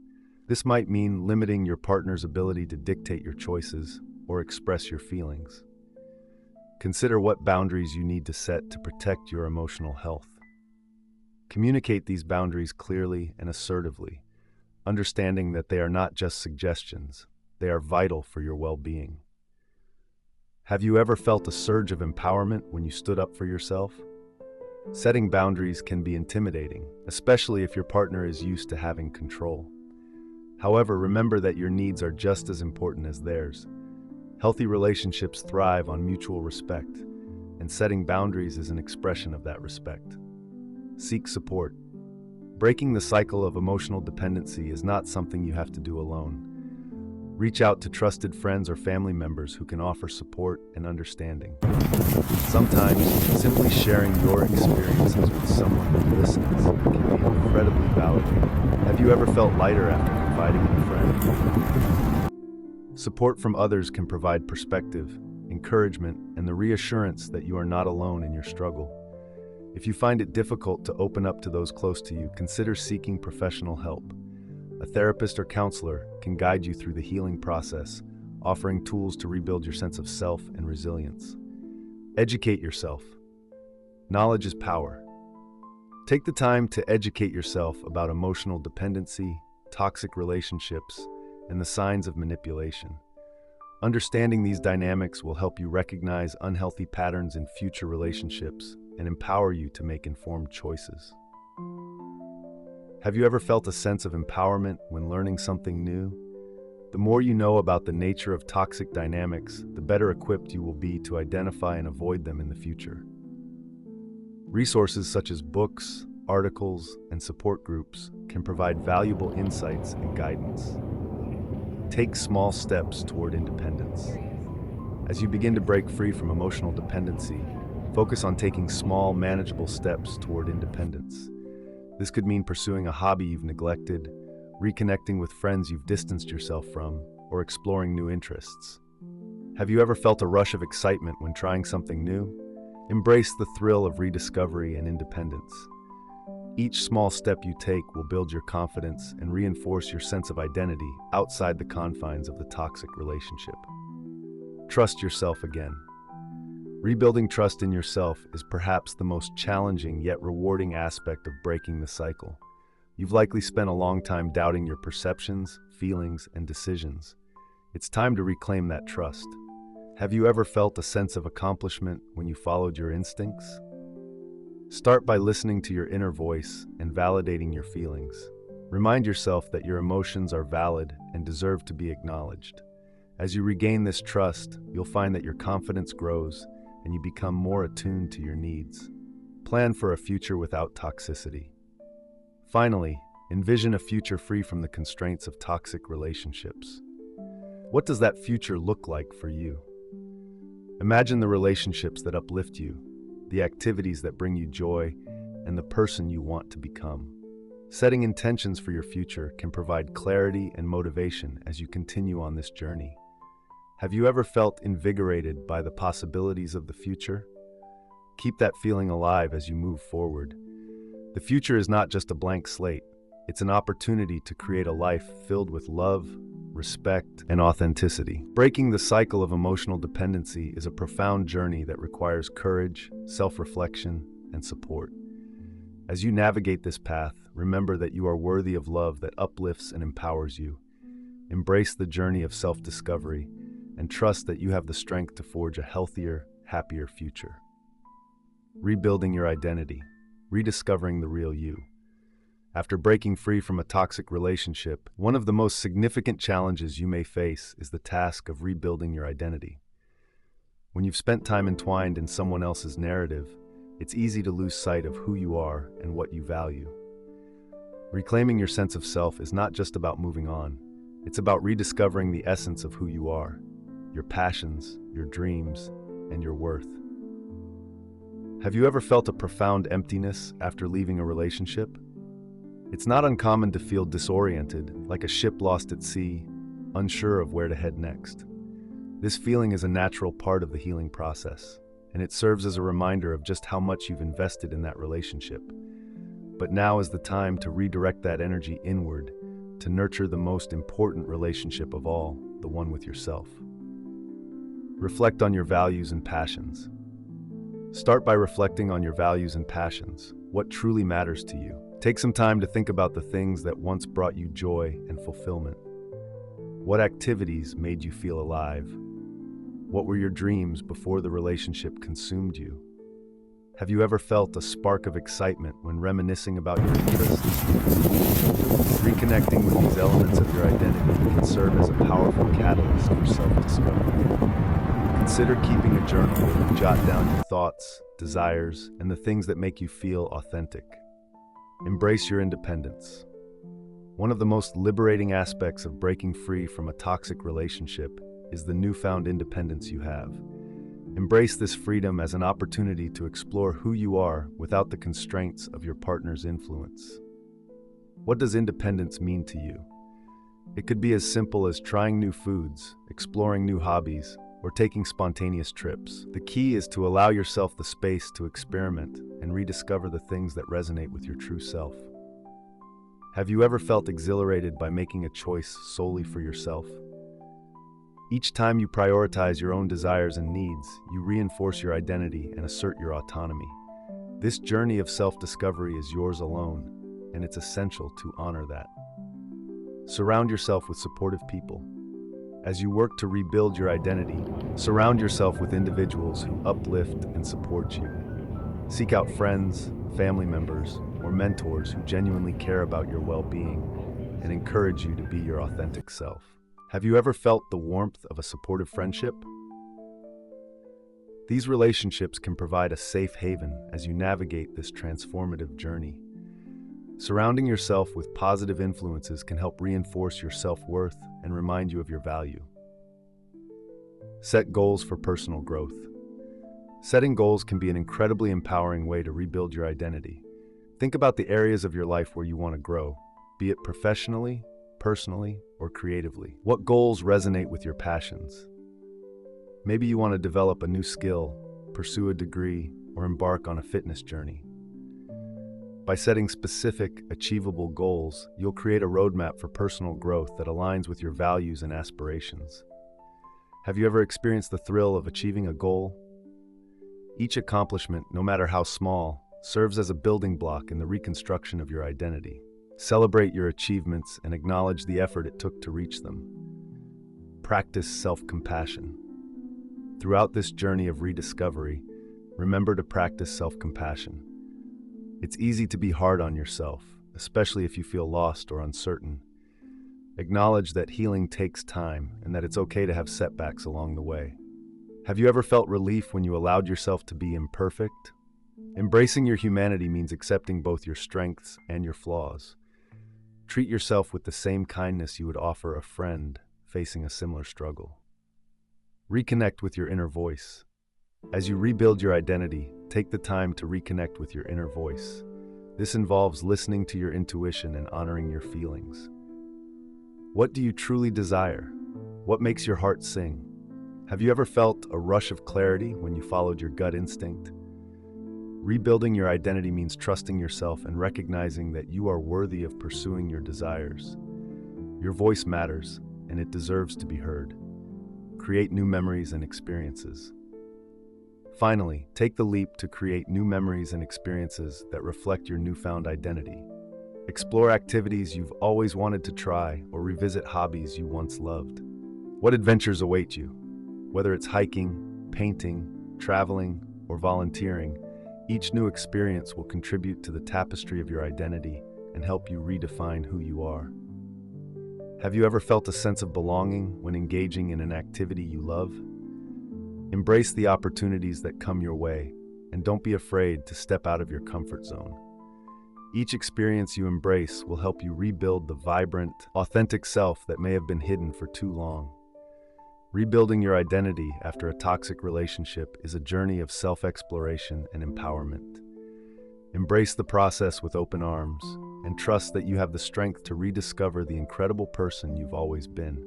A: This might mean limiting your partner's ability to dictate your choices or express your feelings. Consider what boundaries you need to set to protect your emotional health. Communicate these boundaries clearly and assertively, understanding that they are not just suggestions, they are vital for your well-being. Have you ever felt a surge of empowerment when you stood up for yourself? Setting boundaries can be intimidating, especially if your partner is used to having control. However, remember that your needs are just as important as theirs. Healthy relationships thrive on mutual respect, and setting boundaries is an expression of that respect. Seek support. Breaking the cycle of emotional dependency is not something you have to do alone. Reach out to trusted friends or family members who can offer support and understanding. Sometimes, simply sharing your experiences with someone who listens can be incredibly validating. Have you ever felt lighter after confiding in a friend? Support from others can provide perspective, encouragement, and the reassurance that you are not alone in your struggle. If you find it difficult to open up to those close to you, consider seeking professional help. A therapist or counselor can guide you through the healing process, offering tools to rebuild your sense of self and resilience. Educate yourself. Knowledge is power. Take the time to educate yourself about emotional dependency, toxic relationships, and the signs of manipulation. Understanding these dynamics will help you recognize unhealthy patterns in future relationships and empower you to make informed choices. Have you ever felt a sense of empowerment when learning something new? The more you know about the nature of toxic dynamics, the better equipped you will be to identify and avoid them in the future. Resources such as books, articles, and support groups can provide valuable insights and guidance. Take small steps toward independence. As you begin to break free from emotional dependency, focus on taking small, manageable steps toward independence. This could mean pursuing a hobby you've neglected, reconnecting with friends you've distanced yourself from, or exploring new interests. Have you ever felt a rush of excitement when trying something new? Embrace the thrill of rediscovery and independence. Each small step you take will build your confidence and reinforce your sense of identity outside the confines of the toxic relationship. Trust yourself again. Rebuilding trust in yourself is perhaps the most challenging yet rewarding aspect of breaking the cycle. You've likely spent a long time doubting your perceptions, feelings, and decisions. It's time to reclaim that trust. Have you ever felt a sense of accomplishment when you followed your instincts? Start by listening to your inner voice and validating your feelings. Remind yourself that your emotions are valid and deserve to be acknowledged. As you regain this trust, you'll find that your confidence grows and you become more attuned to your needs. Plan for a future without toxicity. Finally, envision a future free from the constraints of toxic relationships. What does that future look like for you? Imagine the relationships that uplift you, the activities that bring you joy, and the person you want to become. Setting intentions for your future can provide clarity and motivation as you continue on this journey. Have you ever felt invigorated by the possibilities of the future? Keep that feeling alive as you move forward. The future is not just a blank slate. It's an opportunity to create a life filled with love, respect, and authenticity. Breaking the cycle of emotional dependency is a profound journey that requires courage, self-reflection, and support. As you navigate this path, remember that you are worthy of love that uplifts and empowers you. Embrace the journey of self-discovery and trust that you have the strength to forge a healthier, happier future. Rebuilding your identity, rediscovering the real you. After breaking free from a toxic relationship, one of the most significant challenges you may face is the task of rebuilding your identity. When you've spent time entwined in someone else's narrative, it's easy to lose sight of who you are and what you value. Reclaiming your sense of self is not just about moving on. It's about rediscovering the essence of who you are, your passions, your dreams, and your worth. Have you ever felt a profound emptiness after leaving a relationship? It's not uncommon to feel disoriented, like a ship lost at sea, unsure of where to head next. This feeling is a natural part of the healing process, and it serves as a reminder of just how much you've invested in that relationship. But now is the time to redirect that energy inward, to nurture the most important relationship of all, the one with yourself. Reflect on your values and passions. Start by reflecting on your values and passions. What truly matters to you? Take some time to think about the things that once brought you joy and fulfillment. What activities made you feel alive? What were your dreams before the relationship consumed you? Have you ever felt a spark of excitement when reminiscing about your interests? Reconnecting with these elements of your identity can serve as a powerful catalyst for self-discovery. Consider keeping a journal where you jot down your thoughts, desires, and the things that make you feel authentic. Embrace your independence. One of the most liberating aspects of breaking free from a toxic relationship is the newfound independence you have. Embrace this freedom as an opportunity to explore who you are without the constraints of your partner's influence. What does independence mean to you? It could be as simple as trying new foods, exploring new hobbies, or taking spontaneous trips. The key is to allow yourself the space to experiment and rediscover the things that resonate with your true self. Have you ever felt exhilarated by making a choice solely for yourself? Each time you prioritize your own desires and needs, you reinforce your identity and assert your autonomy. This journey of self-discovery is yours alone, and it's essential to honor that. Surround yourself with supportive people. As you work to rebuild your identity, surround yourself with individuals who uplift and support you. Seek out friends, family members, or mentors who genuinely care about your well-being and encourage you to be your authentic self. Have you ever felt the warmth of a supportive friendship? These relationships can provide a safe haven as you navigate this transformative journey. Surrounding yourself with positive influences can help reinforce your self-worth and remind you of your value. Set goals for personal growth. Setting goals can be an incredibly empowering way to rebuild your identity. Think about the areas of your life where you want to grow, be it professionally, personally, or creatively. What goals resonate with your passions? Maybe you want to develop a new skill, pursue a degree, or embark on a fitness journey. By setting specific, achievable goals, you'll create a roadmap for personal growth that aligns with your values and aspirations. Have you ever experienced the thrill of achieving a goal? Each accomplishment, no matter how small, serves as a building block in the reconstruction of your identity. Celebrate your achievements and acknowledge the effort it took to reach them. Practice self-compassion. Throughout this journey of rediscovery, remember to practice self-compassion. It's easy to be hard on yourself, especially if you feel lost or uncertain. Acknowledge that healing takes time and that it's okay to have setbacks along the way. Have you ever felt relief when you allowed yourself to be imperfect? Embracing your humanity means accepting both your strengths and your flaws. Treat yourself with the same kindness you would offer a friend facing a similar struggle. Reconnect with your inner voice. As you rebuild your identity, take the time to reconnect with your inner voice. This involves listening to your intuition and honoring your feelings. What do you truly desire? What makes your heart sing? Have you ever felt a rush of clarity when you followed your gut instinct? Rebuilding your identity means trusting yourself and recognizing that you are worthy of pursuing your desires. Your voice matters, and it deserves to be heard. Create new memories and experiences. Finally, take the leap to create new memories and experiences that reflect your newfound identity. Explore activities you've always wanted to try or revisit hobbies you once loved. What adventures await you? Whether it's hiking, painting, traveling, or volunteering, each new experience will contribute to the tapestry of your identity and help you redefine who you are. Have you ever felt a sense of belonging when engaging in an activity you love? Embrace the opportunities that come your way, and don't be afraid to step out of your comfort zone. Each experience you embrace will help you rebuild the vibrant, authentic self that may have been hidden for too long. Rebuilding your identity after a toxic relationship is a journey of self-exploration and empowerment. Embrace the process with open arms and trust that you have the strength to rediscover the incredible person you've always been.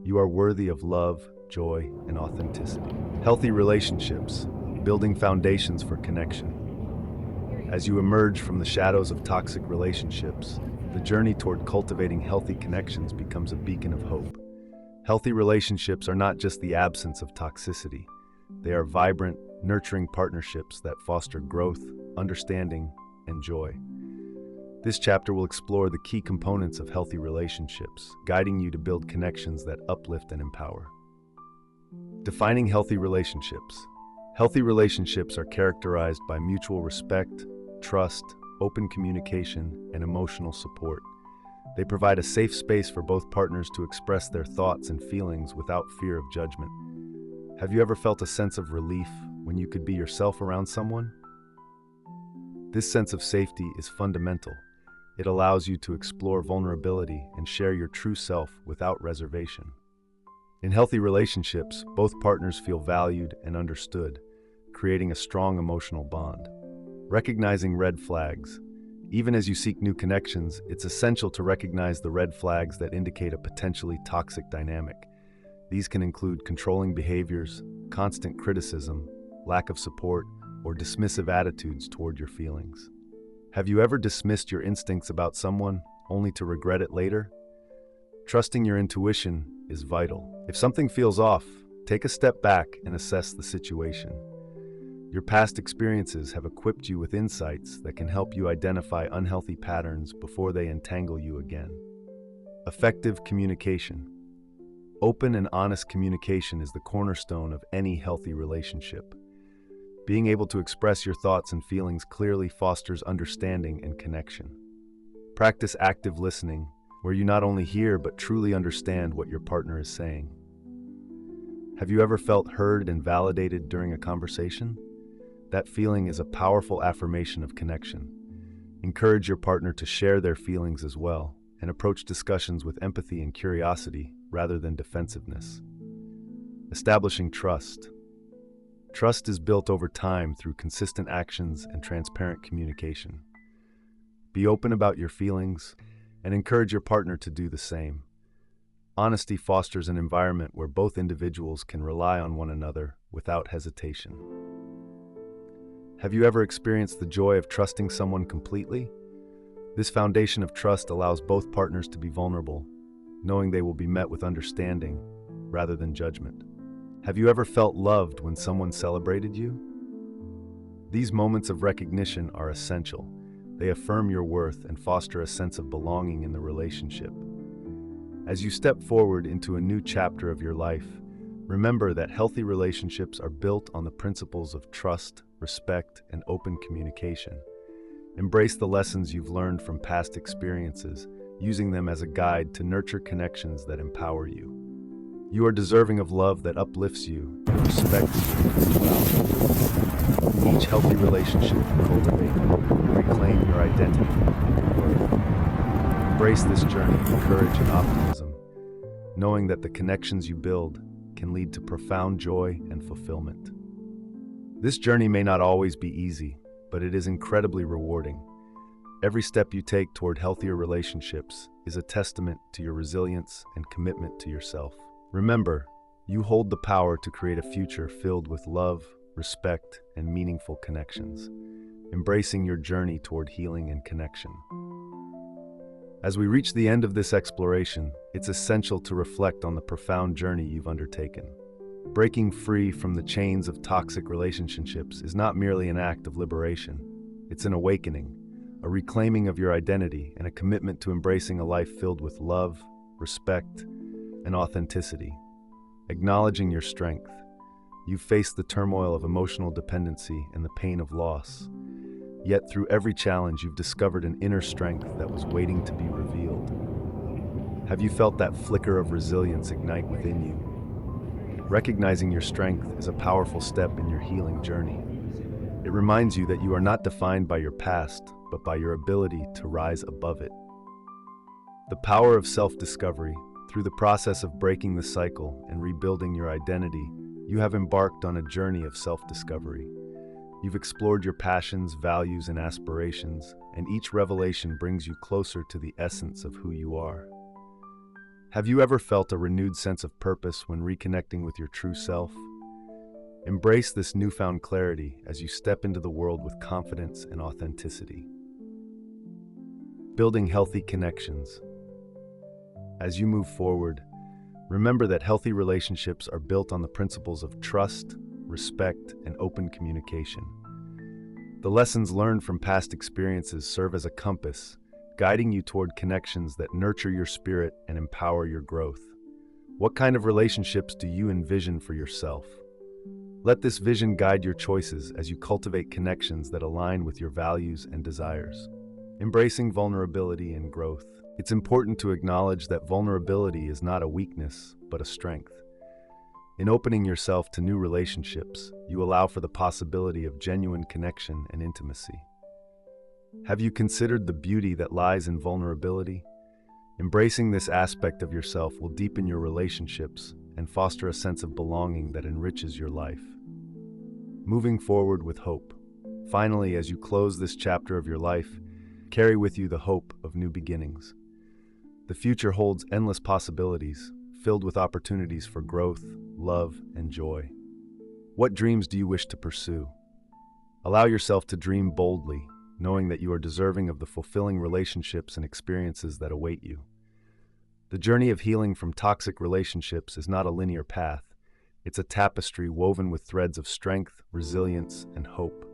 A: You are worthy of love, joy, and authenticity. Healthy relationships, building foundations for connection. As you emerge from the shadows of toxic relationships, the journey toward cultivating healthy connections becomes a beacon of hope. Healthy relationships are not just the absence of toxicity. They are vibrant, nurturing partnerships that foster growth, understanding, and joy. This chapter will explore the key components of healthy relationships, guiding you to build connections that uplift and empower. Defining healthy relationships. Healthy relationships are characterized by mutual respect, trust, open communication, and emotional support. They provide a safe space for both partners to express their thoughts and feelings without fear of judgment. Have you ever felt a sense of relief when you could be yourself around someone? This sense of safety is fundamental. It allows you to explore vulnerability and share your true self without reservation. In healthy relationships, both partners feel valued and understood, creating a strong emotional bond. Recognizing red flags. Even as you seek new connections, it's essential to recognize the red flags that indicate a potentially toxic dynamic. These can include controlling behaviors, constant criticism, lack of support, or dismissive attitudes toward your feelings. Have you ever dismissed your instincts about someone, only to regret it later? Trusting your intuition is vital. If something feels off, take a step back and assess the situation. Your past experiences have equipped you with insights that can help you identify unhealthy patterns before they entangle you again. Effective communication. Open and honest communication is the cornerstone of any healthy relationship. Being able to express your thoughts and feelings clearly fosters understanding and connection. Practice active listening, where you not only hear but truly understand what your partner is saying. Have you ever felt heard and validated during a conversation? That feeling is a powerful affirmation of connection. Encourage your partner to share their feelings as well, and approach discussions with empathy and curiosity rather than defensiveness. Establishing trust. Trust is built over time through consistent actions and transparent communication. Be open about your feelings and encourage your partner to do the same. Honesty fosters an environment where both individuals can rely on one another without hesitation. Have you ever experienced the joy of trusting someone completely? This foundation of trust allows both partners to be vulnerable, knowing they will be met with understanding rather than judgment. Have you ever felt loved when someone celebrated you? These moments of recognition are essential. They affirm your worth and foster a sense of belonging in the relationship. As you step forward into a new chapter of your life, remember that healthy relationships are built on the principles of trust, respect, and open communication. Embrace the lessons you've learned from past experiences, using them as a guide to nurture connections that empower you. You are deserving of love that uplifts you and respects you. Each healthy relationship you cultivate will reclaim your identity and worth. Embrace this journey with courage and optimism, knowing that the connections you build can lead to profound joy and fulfillment. This journey may not always be easy, but it is incredibly rewarding. Every step you take toward healthier relationships is a testament to your resilience and commitment to yourself. Remember, you hold the power to create a future filled with love, respect, and meaningful connections, embracing your journey toward healing and connection. As we reach the end of this exploration, it's essential to reflect on the profound journey you've undertaken. Breaking free from the chains of toxic relationships is not merely an act of liberation. It's an awakening, a reclaiming of your identity, and a commitment to embracing a life filled with love, respect, and authenticity. Acknowledging your strength, you've faced the turmoil of emotional dependency and the pain of loss. Yet through every challenge, you've discovered an inner strength that was waiting to be revealed. Have you felt that flicker of resilience ignite within you? Recognizing your strength is a powerful step in your healing journey. It reminds you that you are not defined by your past, but by your ability to rise above it. The power of self-discovery. Through the process of breaking the cycle and rebuilding your identity, you have embarked on a journey of self-discovery. You've explored your passions, values, and aspirations, and each revelation brings you closer to the essence of who you are. Have you ever felt a renewed sense of purpose when reconnecting with your true self? Embrace this newfound clarity as you step into the world with confidence and authenticity. Building healthy connections. As you move forward, remember that healthy relationships are built on the principles of trust, respect, and open communication. The lessons learned from past experiences serve as a compass, guiding you toward connections that nurture your spirit and empower your growth. What kind of relationships do you envision for yourself? Let this vision guide your choices as you cultivate connections that align with your values and desires. Embracing vulnerability and growth. It's important to acknowledge that vulnerability is not a weakness, but a strength. In opening yourself to new relationships, you allow for the possibility of genuine connection and intimacy. Have you considered the beauty that lies in vulnerability? Embracing this aspect of yourself will deepen your relationships and foster a sense of belonging that enriches your life. Moving forward with hope. Finally, as you close this chapter of your life, carry with you the hope of new beginnings. The future holds endless possibilities, filled with opportunities for growth, love, and joy. What dreams do you wish to pursue? Allow yourself to dream boldly, knowing that you are deserving of the fulfilling relationships and experiences that await you. The journey of healing from toxic relationships is not a linear path. It's a tapestry woven with threads of strength, resilience, and hope.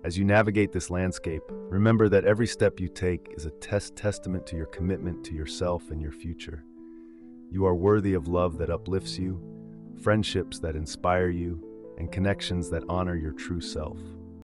A: As you navigate this landscape, remember that every step you take is a testament to your commitment to yourself and your future. You are worthy of love that uplifts you, friendships that inspire you, and connections that honor your true self.